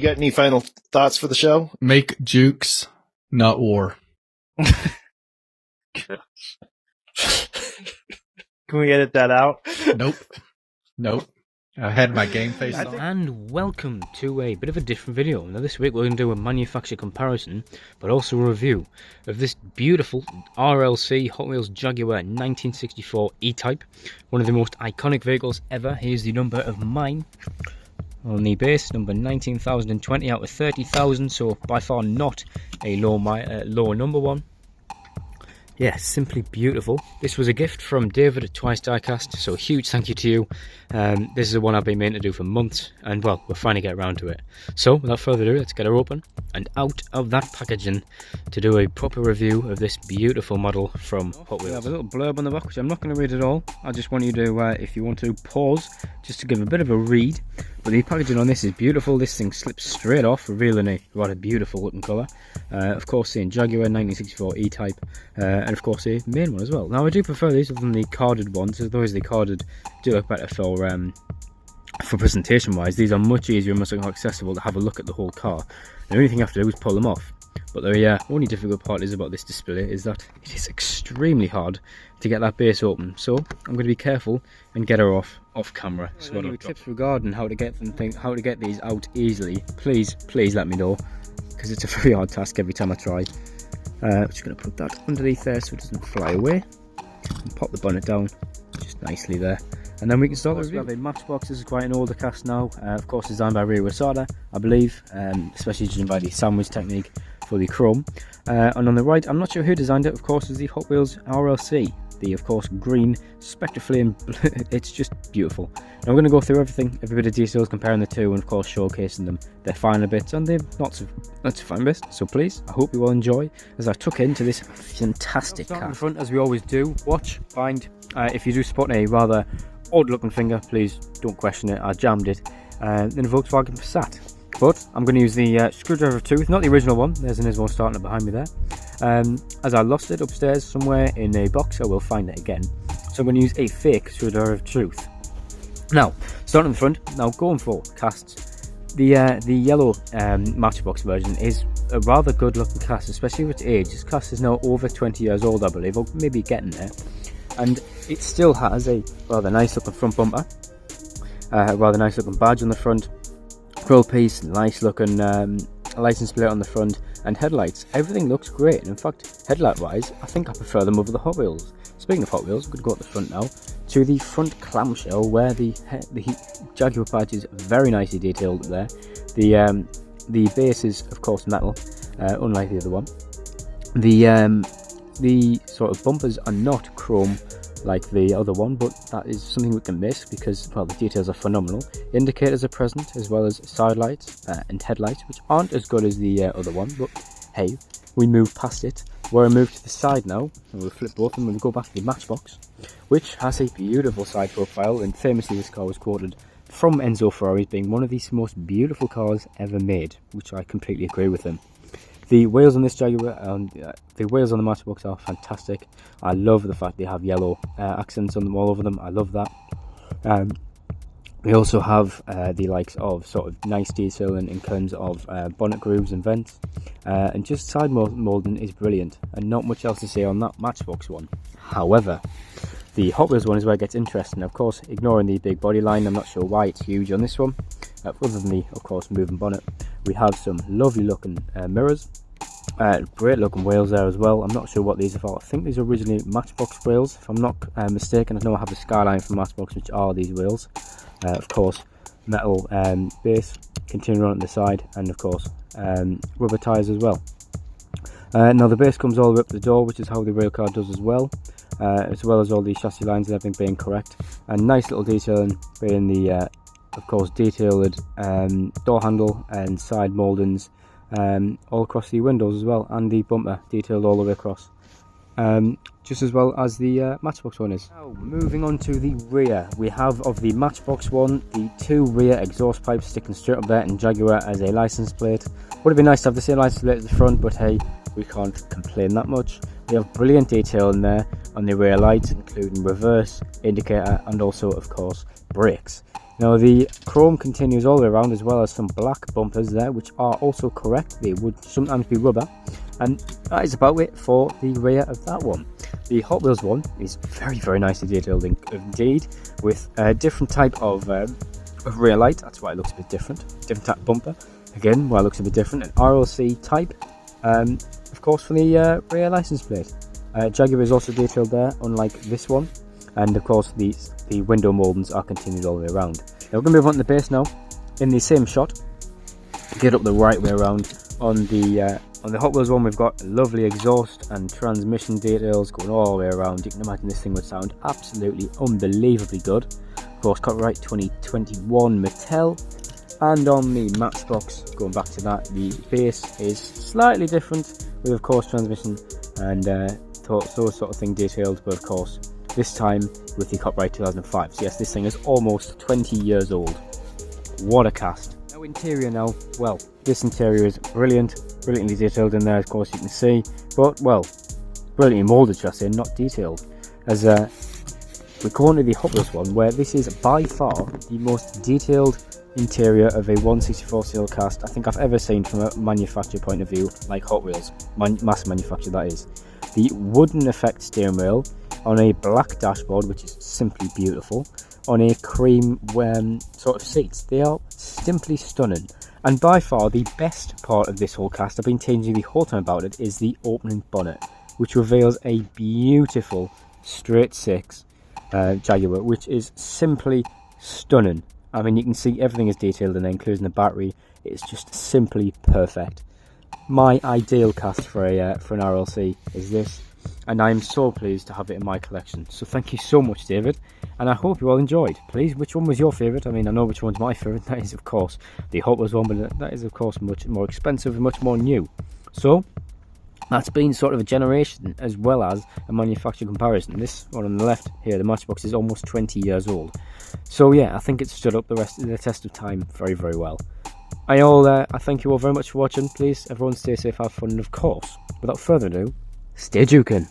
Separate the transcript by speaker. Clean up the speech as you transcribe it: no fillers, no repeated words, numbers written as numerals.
Speaker 1: got any final thoughts for the show?
Speaker 2: Make jukes, not war.
Speaker 3: Can we edit that out?
Speaker 2: Nope. I had my game face on.
Speaker 4: And welcome to a bit of a different video. Now this week we're going to do a manufacturer comparison, but also a review of this beautiful RLC Hot Wheels Jaguar 1964 E-Type. One of the most iconic vehicles ever. Here's the number of mine on the base, number 19,020 out of 30,000, so by far not a low number one. Yeah, simply beautiful. This was a gift from David at Twice Diecast, so a huge thank you to you. This is the one I've been meaning to do for months, and well, we'll finally get around to it. So, without further ado, let's get her open and out of that packaging to do a proper review of this beautiful model from Hot Wheels. We have a little blurb on the back, which I'm not going to read at all. I just want you to, if you want to, pause just to give a bit of a read. But the packaging on this is beautiful. This thing slips straight off, revealing a rather beautiful looking colour. Of course, seeing Jaguar 1964 E-Type, and of course a main one as well. Now I do prefer these other than the carded ones, as those the carded do look better for presentation wise. These are much easier and much more accessible to have a look at the whole car. The only thing you have to do is pull them off. But the only difficult part is about this display is that it is extremely hard to get that base open. So I'm going to be careful and get her off camera. So any tips regarding how to get these out easily, please let me know, because it's a very hard task every time I try. I'm just going to put that underneath there so it doesn't fly away, and pop the bonnet down just nicely there. And then we can start the review. We have a Matchbox. This is quite an older cast now, of course designed by Ray Wasada, I believe, especially judging by the sandwich technique for the chrome. And on the right, I'm not sure who designed it, of course, is the Hot Wheels RLC. The, of course, green Spectre Flame. It's just beautiful. Now I'm going to go through every bit of details, comparing the two, and of course showcasing them, their finer bits and their not so fine bits. So please, I hope you will enjoy as I tuck into this fantastic car. In front, as we always do, watch, find. If you do spot a rather odd looking finger, please don't question it. I jammed it. Then a Volkswagen Passat. But I'm going to use the screwdriver tooth, not the original one. There's an Ismo starting it behind me there. As I lost it upstairs somewhere in a box, I will find it again. So I'm going to use a fake screwdriver of truth. Now, starting in the front, now going for casts. The yellow Matchbox version is a rather good looking cast, especially with its age. This cast is now over 20 years old, I believe, or maybe getting there. And it still has a rather nice looking front bumper, a rather nice looking badge on the front, grill piece, nice looking license plate on the front, and headlights. Everything looks great, and in fact, headlight wise, I think I prefer them over the Hot Wheels. Speaking of Hot Wheels, we could go at the front now to the front clamshell, where the Jaguar badge is very nicely detailed up there. The base is of course metal, unlike the other one. The sort of bumpers are not chrome like the other one, but that is something we can miss because, well, the details are phenomenal. Indicators are present, as well as side lights and headlights, which aren't as good as the other one, but hey, we move past it. We're moved to the side now, and we'll flip both and we'll go back to the Matchbox, which has a beautiful side profile, and famously this car was quoted from Enzo Ferrari as being one of the most beautiful cars ever made, which I completely agree with him. The wheels on this Jaguar, the wheels on the Matchbox are fantastic. I love the fact they have yellow accents on them, all over them. I love that. We also have the likes of sort of nice detail in terms of bonnet grooves and vents, and just side moulding is brilliant, and not much else to say on that Matchbox one. However, the Hot Wheels one is where it gets interesting. Of course, ignoring the big body line, I'm not sure why it's huge on this one. Other than the, of course, moving bonnet, we have some lovely looking mirrors. Great looking wheels there as well. I'm not sure what these are for. I think these are originally Matchbox wheels, if I'm not mistaken. I know I have the Skyline from Matchbox, which are these wheels. Of course, metal base, continuing on at the side, and of course rubber tyres as well. Now the base comes all the way up to the door, which is how the rail car does as well as all the chassis lines and everything being correct. And nice little detailing being the of course detailed door handle and side mouldings all across the windows as well, and the bumper detailed all the way across, just as well as the Matchbox one is. Now moving on to the rear, we have of the Matchbox one the two rear exhaust pipes sticking straight up there, and Jaguar as a license plate. Would have been nice to have the same license plate at the front, but hey, we can't complain that much. We have brilliant detail in there on the rear lights, including reverse, indicator, and also of course brakes. Now the chrome continues all the way around, as well as some black bumpers there, which are also correct. They would sometimes be rubber, and that is about it for the rear of that one. The Hot Wheels one is very, very nicely detailed indeed, with a different type of rear light. That's why it looks a bit different. Different type bumper, again, why it looks a bit different. An RLC type, of course, for the rear license plate. Jaguar is also detailed there, unlike this one. And of course the window mouldings are continued all the way around. Now we're going to move on to the base now. In the same shot, get up the right way around. On the Hot Wheels one, we've got lovely exhaust and transmission details going all the way around. You can imagine this thing would sound absolutely unbelievably good. Of course, copyright 2021 Mattel. And on the Matchbox, going back to that, the base is slightly different, with of course transmission and those sort of thing detailed, but of course this time with the copyright 2005. So yes, this thing is almost 20 years old. What a cast. Now interior now, well, this interior is brilliantly detailed in there, of course you can see, but well, brilliantly moulded, shall I say, not detailed. As we go on to the Hot Wheels one, where this is by far the most detailed interior of a 1/64 scale cast I think I've ever seen from a manufacturer point of view, like Hot Wheels, mass manufacturer that is. The wooden effect steering wheel on a black dashboard, which is simply beautiful, on a cream sort of seats. They are simply stunning. And by far the best part of this whole cast, I've been changing the whole time about it, is the opening bonnet, which reveals a beautiful straight six Jaguar, which is simply stunning. I mean, you can see everything is detailed in there, including the battery. It's just simply perfect. My ideal cast for an RLC is this, and I am so pleased to have it in my collection. So thank you so much, David, and I hope you all enjoyed. Please, which one was your favourite? I mean, I know which one's my favourite. That is, of course, the Hot Wheels one, but that is, of course, much more expensive and much more new. So that's been sort of a generation as well as a manufacturer comparison. This one on the left here, the Matchbox, is almost 20 years old. So yeah, I think it stood up the test of time very, very well. I thank you all very much for watching. Please, everyone, stay safe, have fun, and of course, without further ado, stay juke'ing.